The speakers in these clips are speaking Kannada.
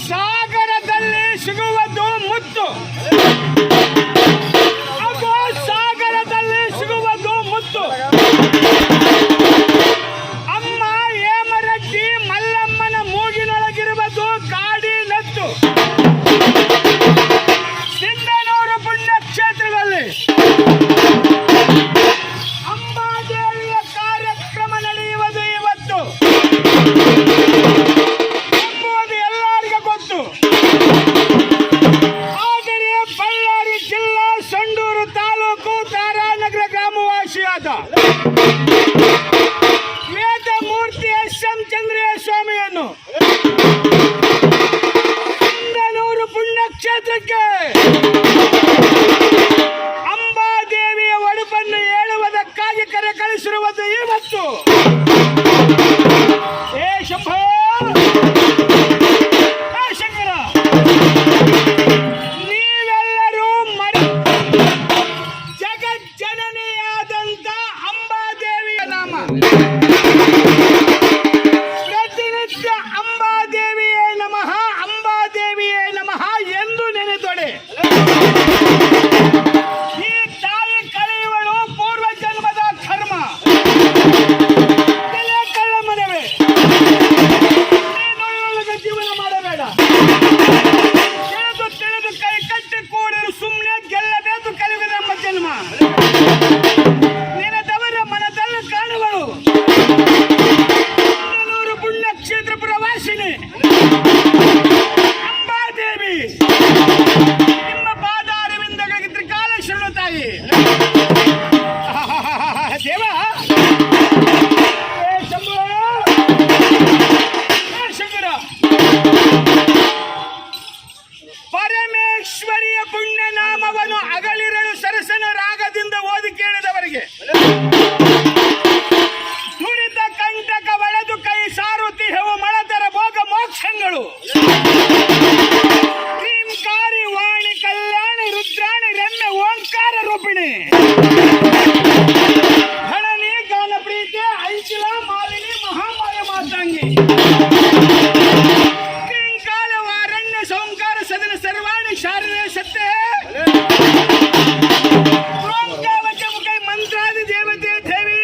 ಸಾಗರದಲ್ಲಿ ಸಿಗುವುದು ಮುತ್ತು, ಅದು ಸಾಗರದಲ್ಲಿ ಸಿಗುವುದು ಮುತ್ತು. ಅಮ್ಮ ಹೇಮರೆಡ್ಡಿ ಮಲ್ಲಮ್ಮನ ಮೂಗಿನೊಳಗಿರುವುದು ಕಾಡಿ ನತ್ತು. ಸಿಂಧನೂರು ಪುಣ್ಯಕ್ಷೇತ್ರದಲ್ಲಿ ಅಂಬಾದೇವಿಯ ಕಾರ್ಯಕ್ರಮ ನಡೆಯುವುದು ಇವತ್ತು ಎಂಬುದು ಎಲ್ಲರಿಗೂ ಗೊತ್ತು. ಆದರೆ ಬಳ್ಳಾರಿ ಜಿಲ್ಲಾ ಸಂಡೂರು ತಾಲೂಕು ತಾರಾನಗರ ಗ್ರಾಮವಾಸಿಯಾದ ವೇದಮೂರ್ತಿ ಎಸ್.ಎಂ. ಚಂದ್ರಯ್ಯ ಸ್ವಾಮಿಯನ್ನು ಸಿಂಧನೂರು ಪುಣ್ಯಕ್ಷೇತ್ರಕ್ಕೆ ಅಂಬಾದೇವಿಯ ಒಡಪನ್ನು ಹೇಳುವುದಕ್ಕಾಗಿ ಕರೆ ಕಳಿಸಿರುವುದು ಇವತ್ತು. ಏ ಶಂಭೋ, ಏ ಶಂಕರ, ನೀವೆಲ್ಲರೂ ಜಗಜ್ಜನನಿಯಾದಂತ ಅಂಬಾದೇವಿಯ ನಾಮ ಪ್ರತಿನಿತ್ಯ ಅಂಬಾದೇವಿಯೇ ನಮಃ, ಅಂಬಾದೇವಿಯೇ ನಮಃ ಎಂದು ನೆನೆದೊಡೆ. ಈ ತಾಯಿ ಕಳೆಯುವಳು ಪೂರ್ವ ಜನ್ಮದ ಕರ್ಮ. ತಲೆ ಕಳ್ಳ ಮನವೇ, ನೀನೊಳಗೆ ಜೀವನ ಮಾಡಬೇಡ. ತಿಳಿದು ಕೈ ಕಟ್ಟಿ ಕೂಡಲು ಸುಮ್ಮನೆ ಗೆಲ್ಲಬೇಕು. ಕಲಿಯುವುದು ನಮ್ಮ ಜನ್ಮ. ನೆನೆದವರ ಮನದಲ್ಲಿ ಕಾಣುವಳು ಸಿಂಧನೂರು ಪುಣ್ಯಕ್ಷೇತ್ರ ಪ್ರವಾಸಿನಿ ಅಂಬಾದೇವಿ. ನಿಮ್ಮ ಪಾದಾರವಿಂದಗಳಿಗೆ ತ್ರಿಕಾಲ ಶರಣು ತಾಯಿ. ದೇವ, ಏ ಶಂಭೋ, ಏ ಶಂಕರ, ಪರಮೇಶ್ವರಿಯ ಪುಣ್ಯ ನಾಮವನ್ನು ಅಗಲಿರಲು ಸರಸನ ರಾಗದಿಂದ ಓದಿ ಕೇಳಿದವರಿಗೆ ದುರಿತ ಕಂಟಕ ಒಳೆದು ಕೈ ಸಾರುತ್ತಿಹವು ಮಳದರ ಭೋಗ ಮೋಕ್ಷಗಳು. ಕ್ರೀಂಕಾರಿ ವಾಣಿ ಕಲ್ಯಾಣಿ ರುದ್ರಾಣಿ ರಮ್ಯ ಓಂಕಾರ ರೂಪಿಣಿ ಧರಣಿ ಗಾನ ಪ್ರೀತಿ ಐಚಿಲ ಮಾಲಿನಿ ಮಹಾಮಾಯ ಮಾತಾಂಗಿ ಕ್ರೀಂಕಾಲ ವಾರಣ್ಯ ಸೋಂಕಾರ ಸದನ ಸರ್ವಾಣಿ ಶಾರದೆ ಸತ್ಯ ಓಂಕಾವಚ ಮುಖೈ ಮಂತ್ರಾದಿ ದೇವತೆ ದೇವಿ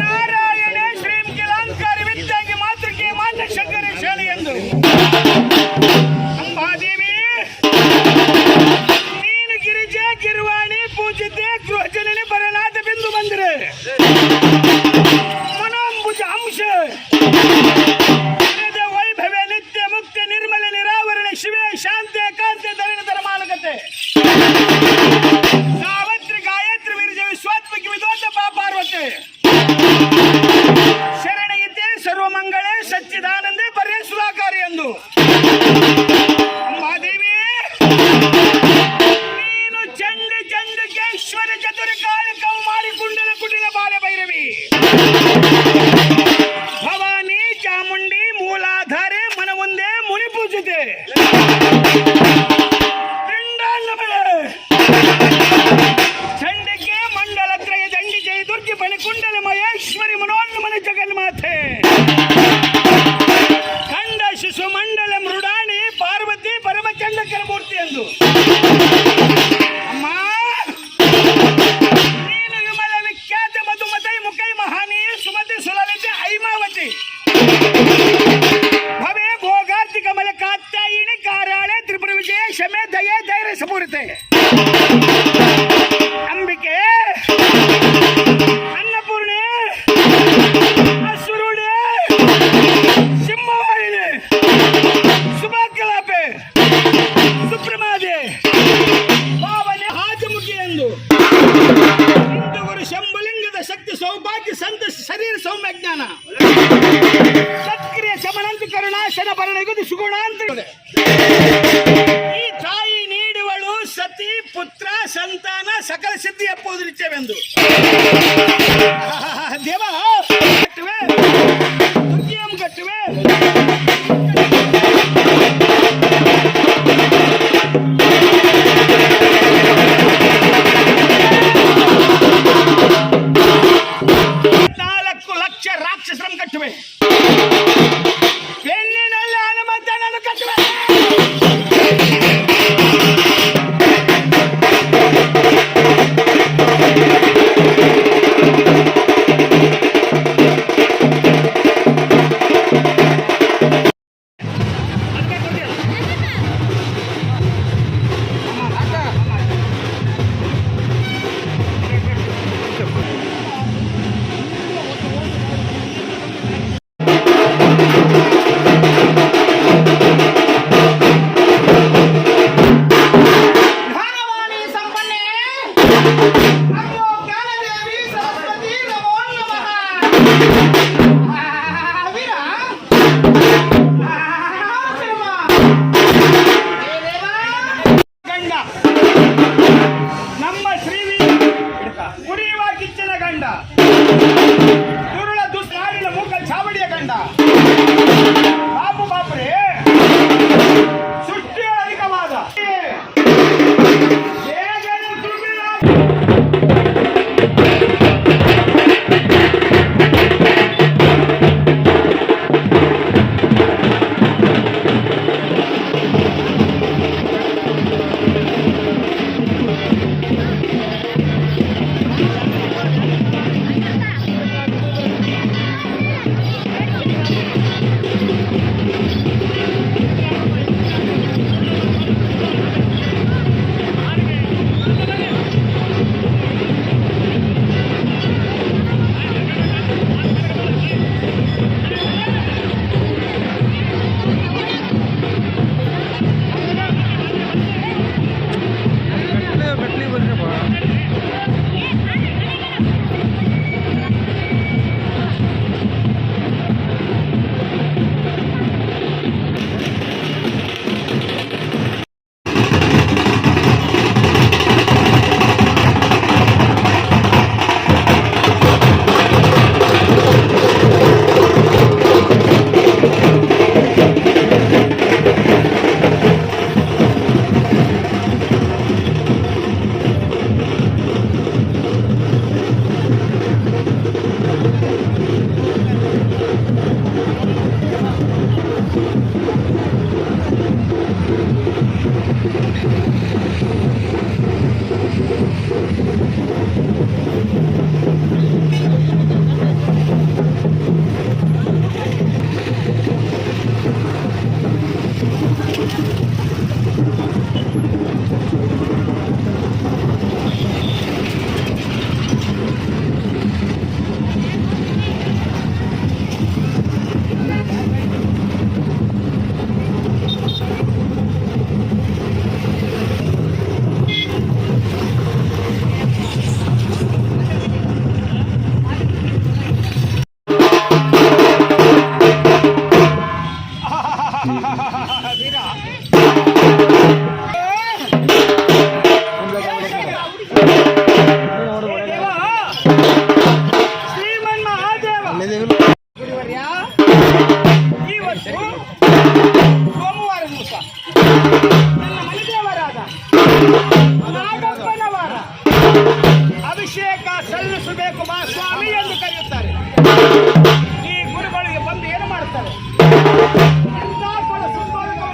ನಾರಾಯಣೆ ಶ್ರೀಂ ಕಿಲಾಂಕಾರಿ ವಿದ್ಯಾಗಿ ಮಾತೃಕೆ ಮಾನ್ಯ ಶಂಕರ ಶಾಲೆ ಎಂದು ಅಂಬಾದೇವಿ ನೀನು ಗಿರಿಜೆ ಗಿರ್ವಾಣಿ ಪೂಜಿತೆ ಗೃಹಜನನಿ ಬರನಾಥ ಬಿಂದು ಬಂದರೆ ಮನೋಂಬುಜ ಅಂಶ ವೈಭವ ನಿತ್ಯ ಮುಕ್ತಿ ನಿರ್ಮಲ ನಿರಾವರಣ ಶಿವೆ ಶಾಂತಿ ಕಾಂತಿ ಧರಣ ಧರ ಮಾಲಕತೆ ಸಾವಿತ್ರಿ ಗಾಯತ್ರಿ ವಿರಜ ವಿಶ್ವಾತ್ಮಕಿ ವಿದೋತ ಪಾರ್ವತೆ ಶರಣಗೀತೆ ಸರ್ವಮಂಗಳೇ ಸಚ್ಚಿದಾನಂದೇ ಪರ್ಯ ಸುಧಾಕಾರಿ ಎಂದು ಅಂಬಾದೇವಿ ನೀನು ಚಂಡಿ ಚಂಡಿಕೇಶ್ವರ ಚತುರ ಕಾಳಿಕವು ಮಾಡಿ ಕುಂಡಲ ಕುಟಿಲ ಬಾಲ ಭೈರವಿ ಭವಾನಿ ಚಾಮುಂಡಿ ಮೂಲಾಧಾರೆ ಮನ ಮುಂದೆ ಮುನಿ ಪೂಜಿತೆ ಚಂಡಿಕೆ ಕುಂಡಲ ಮಹೇಶ್ವರಿ ಮನೋನ್ಮನ ಜಗನ್ಮಾತೆ ಖಂಡ ಶಿಶು ಮಂಡಲ ಮೃಡಾಣಿ ಪಾರ್ವತಿ ಪರಮಚಂಡಕರ ಮೂರ್ತಿ ಎಂದು ಅಮ್ಮ ನೀನು ವಿಮಲ ವಿಖ್ಯಾತ ಮಧುಮತೈ ಮುಖೈ ಮಹಾನಿ ಸುಮತಿ ಸುಲಲಿತೆ ಐಮಾವತಿ ಭವೇ ಭೋಗಾರ್ತಿ ಕಮಲ ಕಾತ್ಯಾಯಿನಿ ಕಾರಾಳೆ ತ್ರಿಪುರ ವಿಜಯ ಶಮೆ ದಯೆ ಧೈರ್ಯ ಸಪೂರಿತೆ ಅಂಬಿಕೆ ಅನ್ನಪೂರ್ಣೆ ಅಸುರುಣೆ ಸಿಂಹವಾಹಿನಿ ಸುಭಾಕಲಾಪೆ ಸುಪ್ರಮಾದೆ ಪಾವನೆ ಹಾಜಮುಖಿ ಎಂದು ಹಿಂದೂ ಗುರು ಶಂಭುಲಿಂಗದ ಶಕ್ತಿ ಸೌಭಾಗ್ಯ ಸಂತ ಶರೀರ ಸೌಮ್ಯ ಜ್ಞಾನ ಸತ್ಕ್ರಿಯ ಶಮನಂತ ಕರುಣಾಶನ ಭರಣೆಗುದು ಸುಗುಣಾಂತ ಈ ತಾಯಿ ನೀಡುವಳು ಸತಿ ಪುತ್ರ ಸಂತಾನ ಸಕಲ ಸಿದ್ಧಿ ಅಪ್ಪುವುದು ನಿತ್ಯವೆಂದು ದೇವ ಕಟ್ಟುವೆ ದುರ್ಗಿಯಂ ಕಟ್ಟುವೆ ರಾಕ್ಷಸರಂ ಕಟ್ಟುವೆ ಬೆನ್ನಿನಲ್ಲಿ ಹನುಮಂತನನ್ನು ಕಟ್ಟುವೆ ನಮ್ಮ ಶ್ರೀವಿ ಕುಡಿಯುವ ಕಿಚ್ಚನ ಗಂಡ ದುರುಳ ದುಸ್ನಾಡಿನ ಮೂಕ ಚಾವಡಿಯ ಗಂಡ ಬಾಪು ಬಾಪ್ರೆ ಸೃಷ್ಟಿಯ ಅಧಿಕವಾದ Thank you. ಅಭಿಷೇಕ ಸಲ್ಲಿಸಬೇಕು ಬಾ ಸ್ವಾಮಿ ಎಂದು ಕರೆಯುತ್ತಾರೆ. ಈ ಗುರುಗಳಿಗೆ ಬಂದು ಏನು ಮಾಡುತ್ತಾರೆ?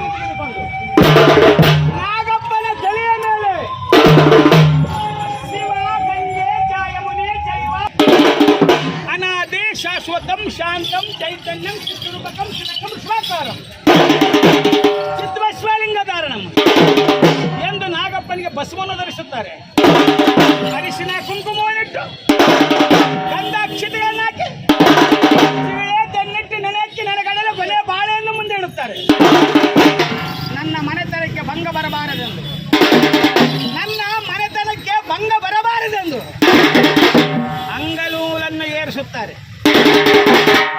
ತೆಗೆದುಕೊಂಡು ನಾಗಪ್ಪನ ತಲೆಯ ಮೇಲೆ ಶಿವ ಗಂಗೆ ಜಾಯಮುನಿ ಜೈವ ಅನಾದಿ ಶಾಶ್ವತಂ ಶಾಂತಂ ಚೈತನ್ಯಂ ಚಿತ್ರೂಪಕಂ ಶಿವಕಂ ಶಿವಾಕಾರಂ ಚಿದ್ವಸ್ವಲಿಂಗ ಧಾರಣಂ ಎಂದು ನಾಗಪ್ಪನಿಗೆ ಬಸವವನ್ನು ಧರಿಸುತ್ತಾರೆ. ಅರಿಶಿನ ಕುಂಕುಮವನ್ನಿಟ್ಟು ಗಂಧಾಕ್ಷತೆಗಳನ್ನು ಹಾಕಿ ತನ್ನಿಟ್ಟು ನೆನೆಕ್ಕಿ ನನಗಡಲು ಕೊನೆ ಬಾಳೆಯನ್ನು ಮುಂದೆ ಇಡುತ್ತಾರೆ. ನನ್ನ ಮನೆತನಕ್ಕೆ ಭಂಗ ಬರಬಾರದೆಂದು, ನನ್ನ ಮನೆತನಕ್ಕೆ ಭಂಗ ಬರಬಾರದೆಂದು ಅಂಗನೂಲನ್ನು ಏರಿಸುತ್ತಾರೆ.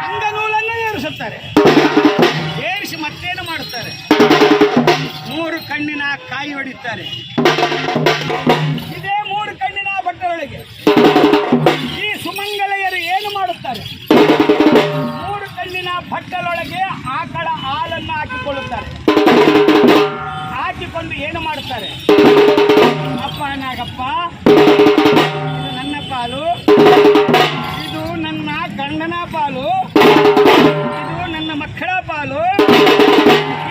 ಅಂಗನೂಲನ್ನು ಏರಿಸುತ್ತಾರೆ. ಏರಿಸಿ ಮತ್ತೇನು ಮಾಡುತ್ತಾರೆ? 3 ಕಣ್ಣಿನ ಕಾಯಿ ಹೊಡೆಯುತ್ತಾರೆ. ಇದೇ 3 ಕಣ್ಣಿನ ಬಟ್ಟೆಯೊಳಗೆ ಈ ಸುಮಂಗಲೆಯರು ಏನು ಮಾಡುತ್ತಾರೆ? 3 ಕಣ್ಣಿನ ಬಟ್ಟಲೊಳಗೆ ಆಕಳ ಹಾಲನ್ನು ಹಾಕಿಕೊಳ್ಳುತ್ತಾರೆ. ಹಾಕಿಕೊಂಡು ಏನು ಮಾಡುತ್ತಾರೆ? ಅಪ್ಪ ನಾಗಪ್ಪ, ಇದು ನನ್ನ ಪಾಲು, ಇದು ನನ್ನ ಗಂಡನ ಪಾಲು, ಇದು ನನ್ನ ಮಕ್ಕಳ ಪಾಲು,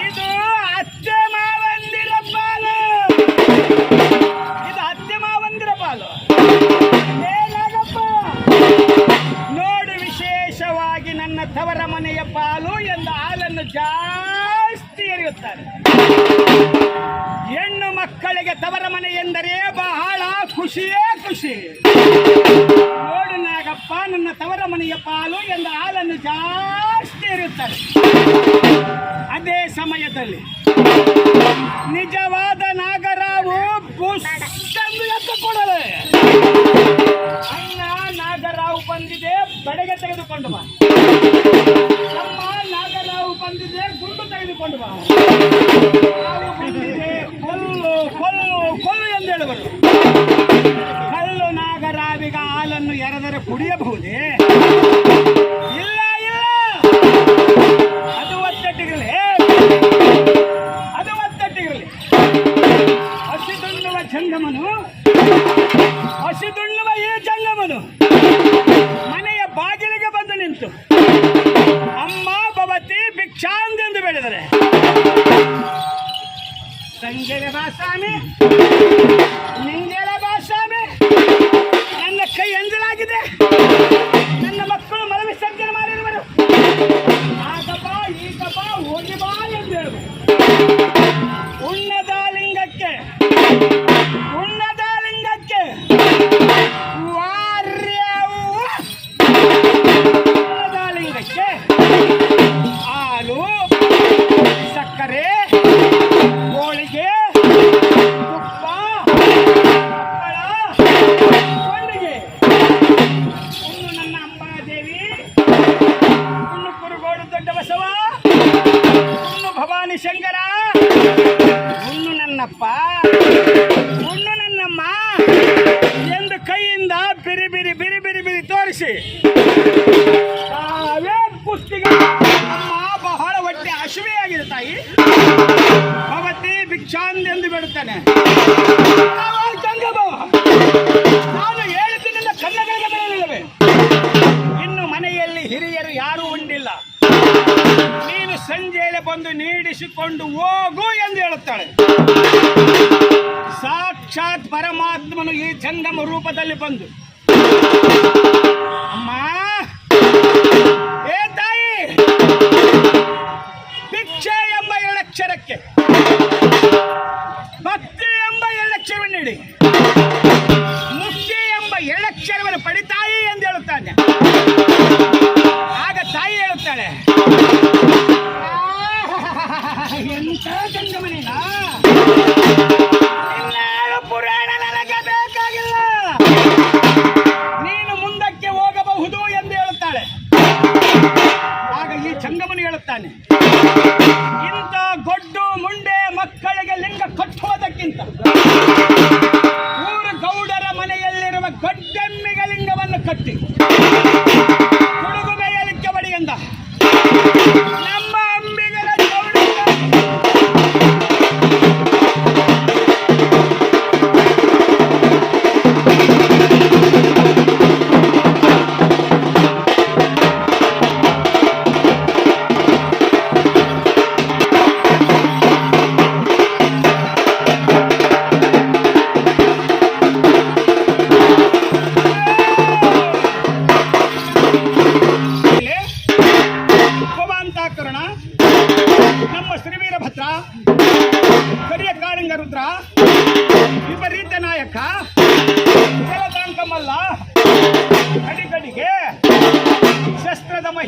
ಇದು ಅತ್ತೆ ಮಾವಂದಿರ ಪಾಲು, ಇದು ಅತ್ತೆ ಮಾವಂದಿರ ಪಾಲು. ಏನಾಗಪ್ಪ ನೋಡು, ವಿಶೇಷವಾಗಿ ನನ್ನ ತವರ ಮನೆಯ ಪಾಲು ಎಂದು ಹಾಲನ್ನು ಜಾಸ್ತಿ ಎರೆಯುತ್ತಾರೆ. ಹೆಣ್ಣು ಮಕ್ಕಳಿಗೆ ತವರ ಮನೆ ಎಂದರೆ ಬಹಳ ಖುಷಿಯೇ ಖುಷಿ. ನೋಡು ನಾಗಪ್ಪ, ನನ್ನ ತವರ ಮನೆಯ ಪಾಲು ಎಂದು ಹಾಲನ್ನು ಜಾಸ್ತಿ ಎರೆಯುತ್ತಾರೆ. ಅದೇ ಸಮಯದಲ್ಲಿ ನಿಜವಾದ ನಾಗರಾವು ಬುಸ್ಸೆಂದು ಎದ್ದು ಕೊಡಲೆ. ಅಣ್ಣ ನಾಗರಾವು ಬಂದಿದೆ, ಬಡೆಗೆ ತೆಗೆದುಕೊಂಡು ಬಾ. ಅಮ್ಮ ನಾಗರಾವು ಬಂದಿದೆ, ಗುಂಡು ತೆಗೆದುಕೊಂಡು ಬಾ. ನಾವು ಬಂದಿದೆ, ಕೊಲ್ಲು ಕೊಲ್ಲು ಕೊಲ್ಲು ಎಂದು ಹೇಳುವರು. ಕಲ್ಲು ನಾಗರಾವಿಗ ಹಾಲನ್ನು ಎರೆದರೆ ಕುಡಿಯಬಹುದೇ? ಇಲ್ಲ ಇಲ್ಲ, ಅದು ಒತ್ತಟ್ಟಿರಲಿ, ಅದು ಒತ್ತಟ್ಟಿರಲಿ. ಹಸಿದುಣ್ಣುವ ಜಂಗಮನು, ಹಸಿದುಣ್ಣುವ ಈ ಜಂಗಮನು ಮನೆಯ ಬಾಗಿಲಿಗೆ ಬಂದು ನಿಂತು ಅಮ್ಮ ಭವತಿ ಭಿಕ್ಷಾಂದೆಂದು ಬೆಳೆದರೆ, ಸಂಜೆಗೆ ಬಾ ಸ್ವಾಮಿ, ನಿಂಗೆಲ ಬಾ ಸ್ವಾಮಿ, ನನ್ನ ಕೈ ಎಂಜಲಾಗಿದೆ, ನನ್ನ ಮಕ್ಕಳು ಮಲ ವಿಸರ್ಜನೆ ಮಾಡಿರುವರು, ಆಗ ಬಾ ಈಗ ಬಾ ಹೋಗಿ ಬಾ ಎಂದು ಹೇಳುವರು. ಉಣ್ಣದ ಲಿಂಗಕ್ಕೆ, ಉಣ್ಣದ ಲಿಂಗಕ್ಕೆ ವಾರ್ಯವು, ಉಣ್ಣದ ಲಿಂಗಕ್ಕೆ ಹಾಲು, ಸಕ್ಕರೆ, ಹೋಳಿಗೆ, ತುಪ್ಪ, ಹಪ್ಪಳ, ಕೊಂಡಿಗೆ. ಇನ್ನು ನನ್ನ ಅಂಬಾದೇವಿ, ಇನ್ನು ಕುರುಗೋಡು ದೊಡ್ಡ ಬಸವ, ಇನ್ನು ಭವಾನಿ ಶಂಕರ, ಇನ್ನು ನನ್ನಪ್ಪ, ಇನ್ನು ನನ್ನಮ್ಮ ಎಂದು ಕೈಯಿಂದ ಬಿರಿ ಬಿರಿ ಬಿರಿ ಬಿರಿ ಬಿರಿ ತೋರಿಸಿ ತಾವೇ ಕುಸ್ತಿಗೆ ಅಮ್ಮ ಬಹಳ ಹೊಟ್ಟೆ ಹಸಿವೆಯಾಗಿದೆ ತಾಯಿ, ಭವತಿ ಭಿಕ್ಷಾಂದ್ ಎಂದು ಬಿಡುತ್ತಾನೆ. ನಾನು ಹೇಳುತ್ತಿದ್ದ ಕನ್ನಡಗಳಿಗೆ ಬರಲಿಲ್ಲವೇ? ಇನ್ನು ಮನೆಯಲ್ಲಿ ಹಿರಿಯರು ಯಾರೂ ಉಂಡಿಲ್ಲ, ನೀನು ಸಂಜೆಯಲ್ಲಿ ಬಂದು ನೀಡಿಸಿಕೊಂಡು ಹೋಗು ಎಂದು ಹೇಳುತ್ತಾಳೆ. ಸಾಕ್ಷಾತ್ ಪರಮಾತ್ಮನು ಈ ಜಂಗಮ ರೂಪದಲ್ಲಿ ಬಂದು, ಅಮ್ಮ ಏ ತಾಯಿ, ಭಿಕ್ಷೆ ಎಂಬ 2 ಅಕ್ಷರಕ್ಕೆ ಭಕ್ತಿ ಎಂಬ 2 ಅಕ್ಷರವನ್ನು ನೀಡಿ ಮುಕ್ತಿ ಎಂಬ 2 ಅಕ್ಷರವನ್ನು ಪಡಿತಾಯಿ ಎಂದು ಹೇಳುತ್ತಾನೆ. ಆಗ ತಾಯಿ ಹೇಳುತ್ತಾಳೆ, ಎಂತ ಜಂಗಮನಿನ, ಇನ್ಯಾರು ಪುರಾಣ ನನಗೆ ಬೇಕಾಗಿಲ್ಲ, ನೀನು ಮುಂದಕ್ಕೆ ಹೋಗಬಹುದು ಎಂದು ಹೇಳುತ್ತಾಳೆ. ಆಗ ಈ ಜಂಗಮನು ಹೇಳುತ್ತಾನೆ, ಇಂಥ ಗೊಡ್ಡು ಮುಂಡೆ ಮಕ್ಕಳಿಗೆ ಲಿಂಗ ಕಟ್ಟುವುದಕ್ಕಿಂತ ಊರು ಗೌಡರ ಮನೆಯಲ್ಲಿರುವ ಗಡ್ಡೆಮ್ಮಿಗೆ ಲಿಂಗವನ್ನು ಕಟ್ಟಿ ಹುಡುಗುಮೆಯಲಿಕ್ಕೆ ಬಡಿಯಂದ ನಮ್ಮ ಅಂಬಿಗರ ಗೌಡ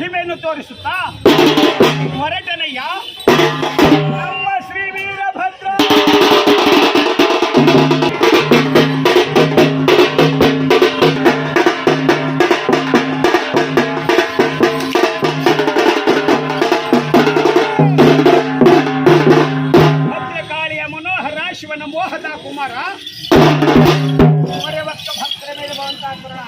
ಮಹಿಮೆಯನ್ನು ತೋರಿಸುತ್ತಾ ಹೊರಟನಯ್ಯ ನಮ್ಮ ಶ್ರೀ ವೀರಭದ್ರ. ಭದ್ರಕಾಳಿಯ ಮನೋಹರ ಶಿವನ ಮೋಹದ ಕುಮಾರ ಹೊರವತ್ತ ಭಕ್ತರ ಮೇಲುವಂತಹ ಕರುಣ.